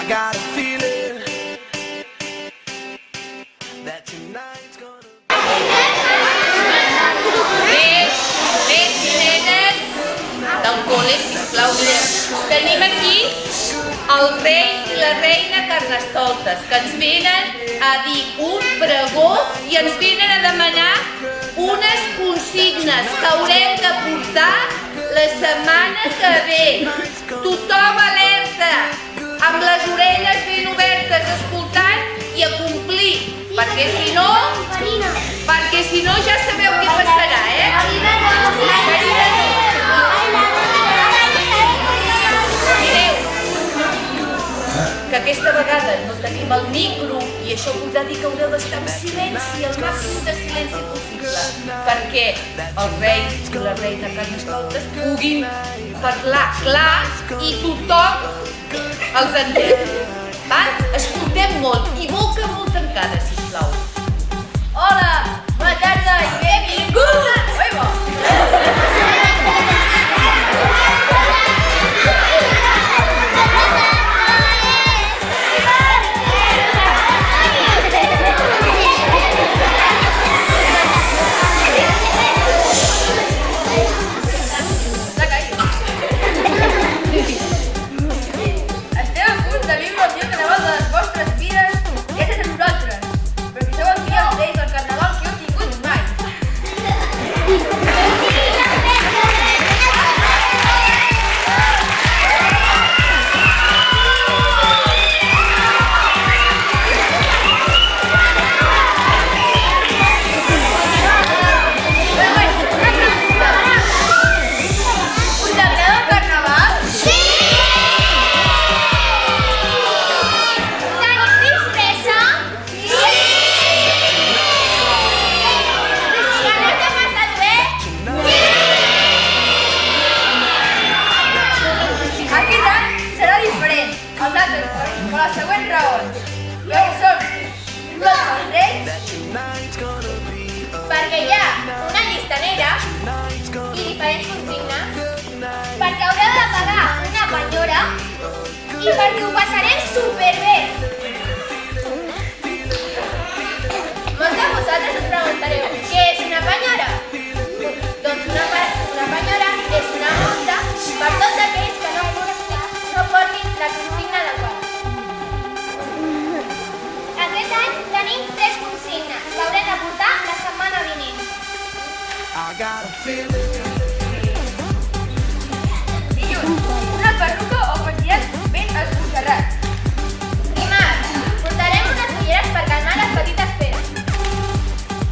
got a feeling that tonight's gonna Nens i nenes del col·le, sisplau, mireu. Tenim aquí els reis i la reina Carnestoltes, que ens venen a dir un pregó i ens venen a demanar unes consignes que haurem de portar la setmana que ve. Tothom alerta, amb les orelles ben obertes, escoltant i a complir, perquè si no ja sabeu què passarà, Mireu, que aquesta vegada no tenim el micro i això voldrà dir que haureu d'estar en silenci, el màxim de silenci possible, perquè els reis i la reina Carnestoltes puguin parlar clar i tothom els entén. Escoltem molt i boca molt tancada, sisplau. Hola, bona tarda i benvinguts! Esteu a punt de viure el dia carnaval de les vostres vides gràcies a nosaltres, perquè sou aquí els reis del carnaval que heu tingut mai. Us agrada el carnaval? Sí! Tenim disfressa? Sí! Ganes de passar-ho bé? Aquest any serà diferent als altres per les següents raons. Ja que som tots els reis, Perquè hi ha una llista negra i diferents consignes, perquè haureu de pagar una penyora i perquè ho passarem superbé. molts de vosaltres us preguntareu què és una penyora? Doncs una penyora és una multa per tots aquells que no portin la consigna adequada. Aquest any tenim 3 consignes que haurem de portar la setmana vinent. I got a feeling Dilluns, una perruca o pentinat ben esbojarrat. Dimarts, portarem unes ulleres per calmar les petites peres.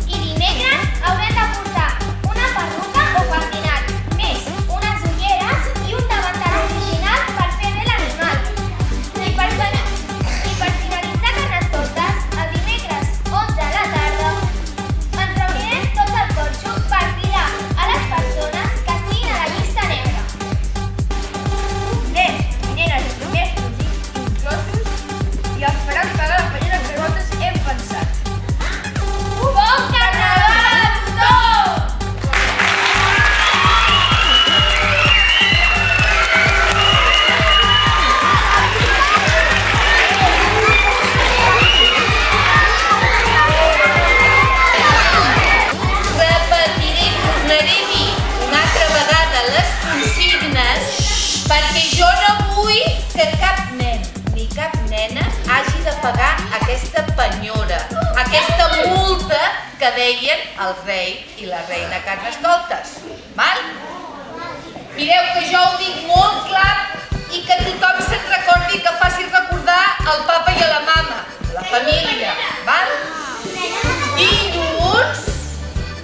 I dimecres haurem de portar una perruca o pentinat, més unes ulleres i un davantal original per fer bé l'animal. I per finalitzar Carnestoltes, el dimecres 11 a la tarda, ens reunirem tots al porxo per cridar a les persones que estiguin a la llista negra. Nens i nenes i mestres inclosos, i els faran pagar la penyora que nosaltres hem pensat. Bon carnaval a tothom! Repetiré, tornaré a dir una altra vegada les consignes perquè jo no vull que cap nen ni cap nena hagi de pagar aquesta penyora, aquesta multa que deien el rei i la reina Carnestoltes. Val? Mireu que jo ho dic molt clar i que tothom se'n recordi, que faci recordar el papa i la mama, la família. Val?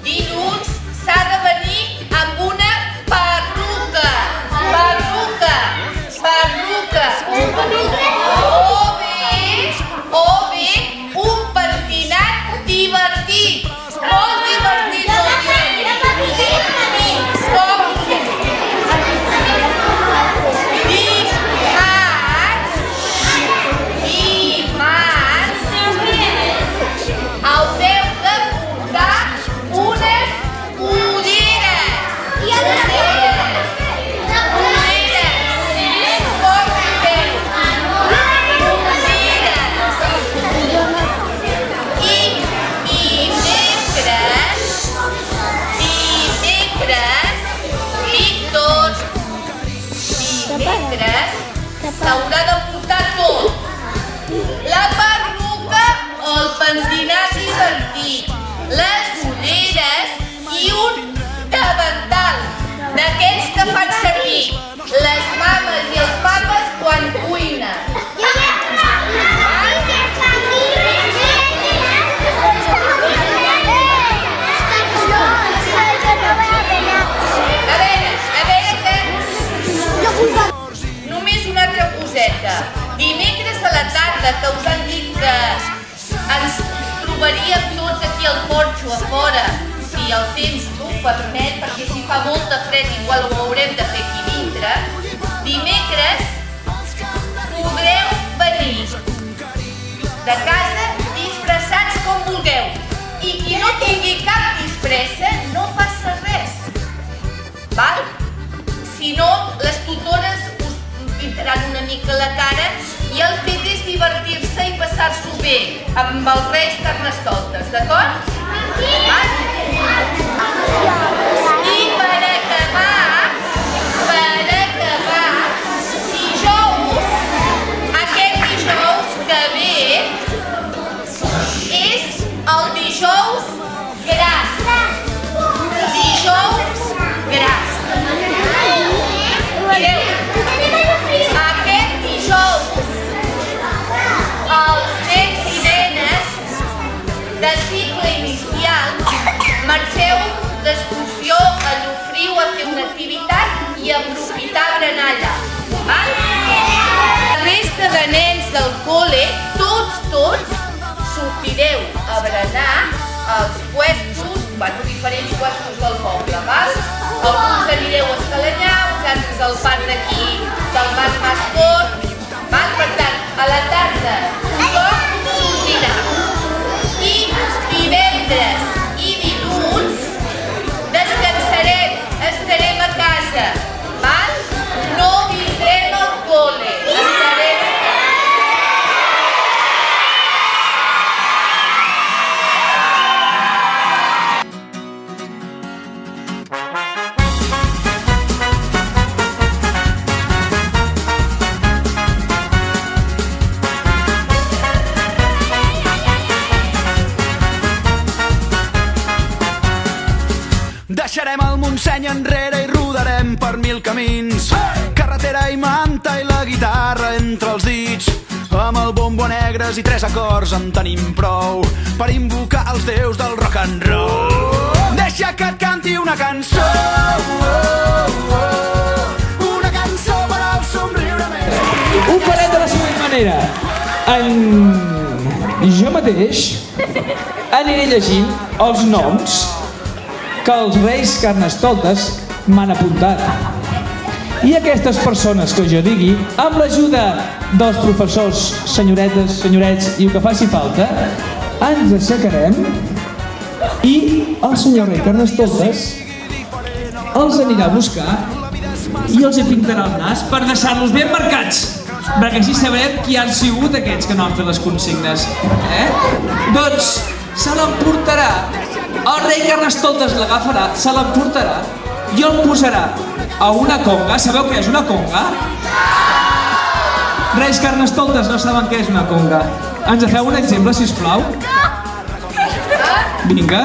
Dilluns s'ha de venir amb una perruca. O bé un pentinat divertit. Molt divertit. Dimarts passada que us han dit que ens trobaríem tots aquí al porxo a fora si el temps ho permet, perquè si fa molt de fred igual ho haurem de fer aquí dintre, dimecres podreu venir de casa disfressats com vulgueu. I qui no tingui cap disfressa no passa res, val? Si no, les tutores us pintaran una mica la cara i el fet és divertir-se i passar-s'ho bé amb els Reis Carnestoltes, d'acord? I per acabar, dijous, aquest dijous que ve, és el dijous gras. Dijous gras. Mireu, aquest dijous els nens i nenes de cicle inicial marxeu d'excursió a Llofriu a fer una activitat i a aprofitar berenalla, val? La resta de nens del col·le, tots, sortireu a berenar als puestos, diferents puestos del poble, val? Alguns anireu a Escalanyà, uns altres al parc d'aquí, del Mas Mascot, val? Per tant, a la tarda tothom sortirà. I divendres i dilluns descansarem, estarem a casa, val? No vindrem al col·le, estarem a casa. Deixarem el Montseny enrere i rodarem per 1000 camins. Carretera i manta i la guitarra entre els dits. Amb el bombo a negres i 3 acords en tenim prou per invocar els déus del rock and roll. Deixa que et canti una cançó, una cançó per al somriure més. Ho farem de la següent manera. Jo mateix aniré llegint els noms que els Reis Carnestoltes m'han apuntat. I aquestes persones que jo digui, amb l'ajuda dels professors, senyoretes, senyorets i el que faci falta, ens aixecarem i el senyor Rei Carnestoltes els anirà a buscar i els hi pintarà el nas per deixar-los ben marcats, perquè així sabrem qui han sigut aquests que no han fet les consignes. Doncs se l'emportarà. El Rei Carnestoltes l'agafarà, se l'emportarà i el posarà a una conga. Sabeu què és una conga? Reis Carnestoltes no saben què és una conga. Ens feu un exemple, sisplau? Vinga.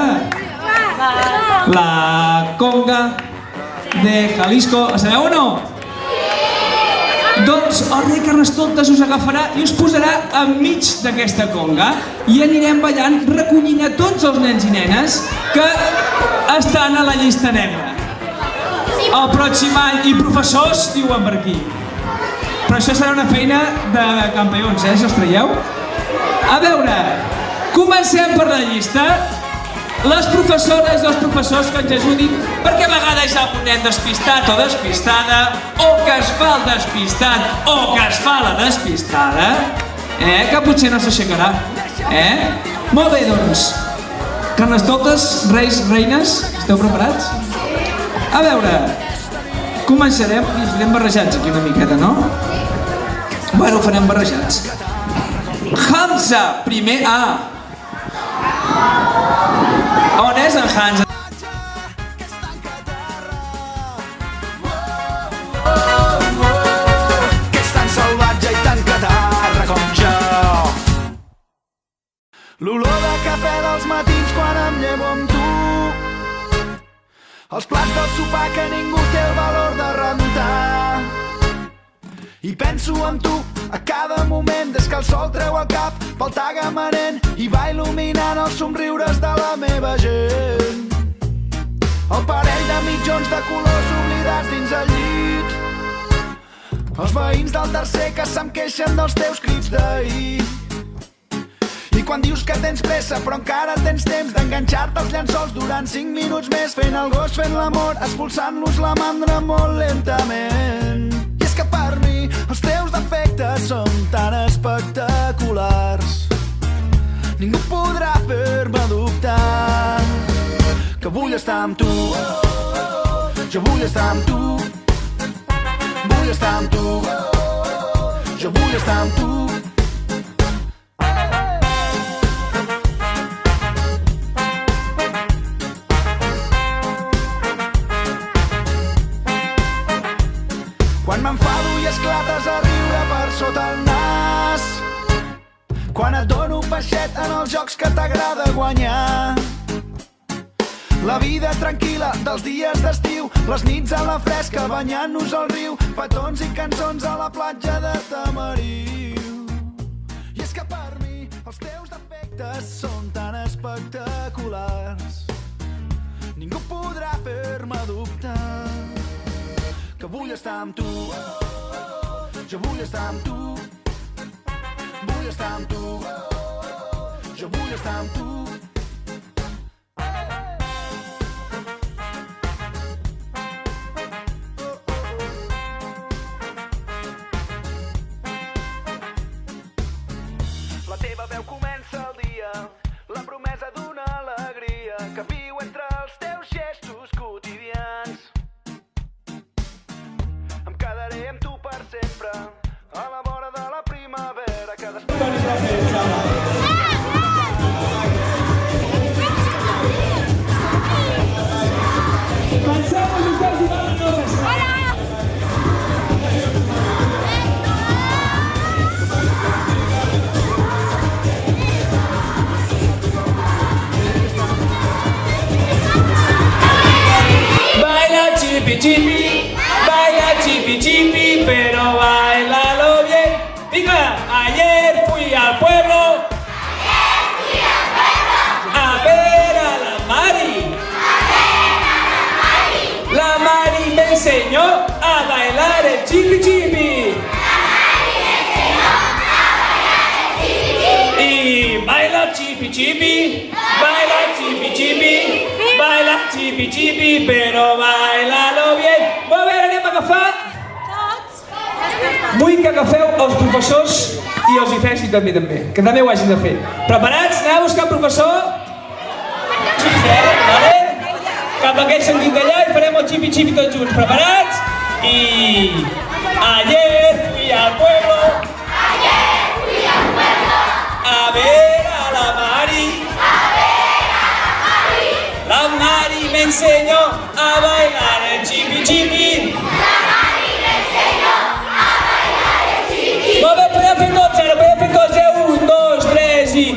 La conga de Jalisco. La sabeu o no? Doncs el Rei Carnestoltes us agafarà i us posarà enmig d'aquesta conga i anirem ballant recollint a tots els nens i nenes que estan a la llista negra. El pròxim any, i professors, diuen per aquí. Però això serà una feina de campions, si us traieu? A veure, comencem per la llista. Les professores i els professors que ens ajudin, perquè a vegades hi ha un nen despistat o despistada, o que es fa el despistat o que es fa la despistada, que potser no s'aixecarà. Molt bé, doncs. Carnestoltes, reis, reines, esteu preparats? A veure, començarem i ens farem barrejats aquí una miqueta, no? Bueno, ho farem barrejats. Hamza, primer A. On és en Hamza? Que és tan salvatge i tan catarra com jo. L'olor de cafè dels matins quan em llevo amb tu. Els plats del sopar que ningú té el valor de rentar. I penso en tu a cada moment des que el sol treu el cap pel tagamanent i va il·luminant els somriures de la meva gent. El parell de mitjons de colors oblidats dins el llit. Els veïns del tercer que se'm queixen dels teus crits d'ahir. quan dius que tens pressa però encara tens temps d'enganxar-te als llençols durant 5 minuts més, fent el gos, fent l'amor, expulsant-los la mandra molt lentament. I és que per mi els teus defectes són tan espectaculars, ningú podrà fer-me dubtar que vull estar amb tu, jo vull estar amb tu, vull estar amb tu, jo vull estar amb tu. Quan m'enfado i esclates a riure per sota el nas, quan et dono peixet en els jocs que t'agrada guanyar, la vida tranquil·la dels dies d'estiu, les nits a la fresca banyant-nos al riu, petons i cançons a la platja de Tamariu. I és que per mi els teus defectes són tan espectaculars, ningú podrà fer-me dubtar que vull estar amb tu, jo vull estar amb tu, vull estar amb tu, jo vull estar amb tu. La teva veu comença el dia, la promesa d'una alegria que viu entre els teus gestos quotidians. Em quedaré amb tu per sempre, a la vora de la primavera que Baila chipi chipi, baila chipi chipi, pero bailalo bien. Diga, ayer fui al pueblo a ver a la Mari. La Mari me enseñó a bailar el chipi chipi. Y baila chipi chipi, baila chipi chipi, baila chipi chipi, però baila-lo bien. Molt bé, anem a agafar. Vull que agafeu els professors i els hi fessin també, que també ho hagin de fer. Preparats? Anem a buscar el professor? Sí, vale? Cap a aquest sentit d'allà i farem el chipi chipi tots junts. Preparats? I... Ayer fui al pueblo a ver a la Mari. La Mari me enseñó a bailar el chipi chipi. Molt bé, podem fer tots ara, podem fer tots, 1, 2, 3 i...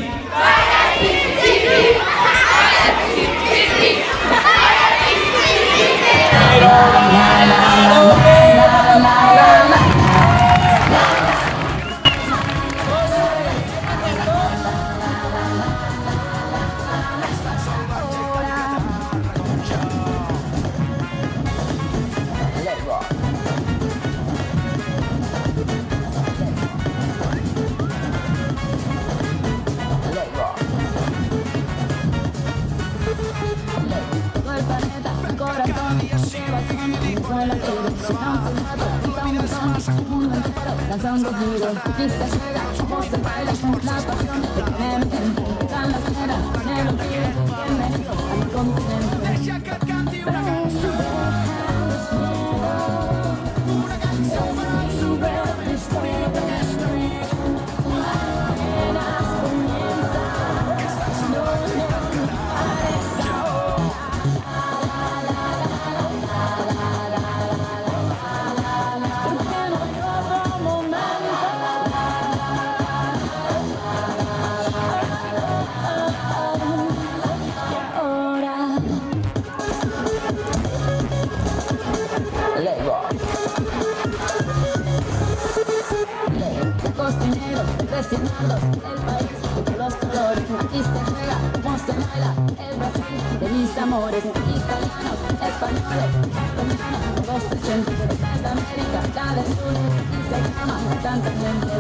Però bailalo bien. Lanzando giros, pista scena, somos el baile con la pasión de que me meten, que dan la escena, me lo quiero, que me meto a mi continente. Deixa que et canti una cançó, una cançó per superar l'història d'aquesta vida. Destinados, el país de los colores, aquí se juega, como se baila, el Brasil de mis amores, italianos, españoles, colombianos, todos presentes de América, la del sur, y se llama tanta gente.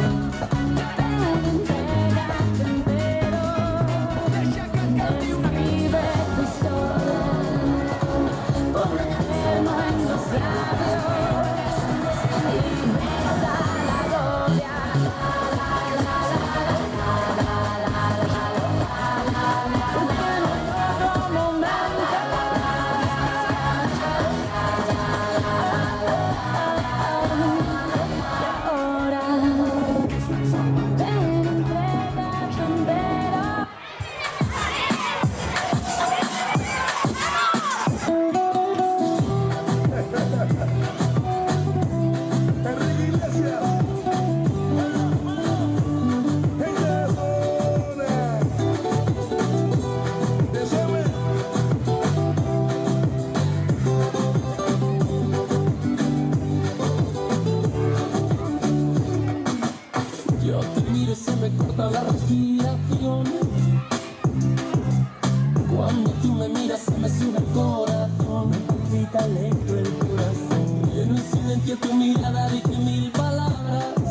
corta la respiración. Cuando tú me miras se me sube el corazón, me palpita lento el corazón. En un silencio tu mirada dice mil palabras.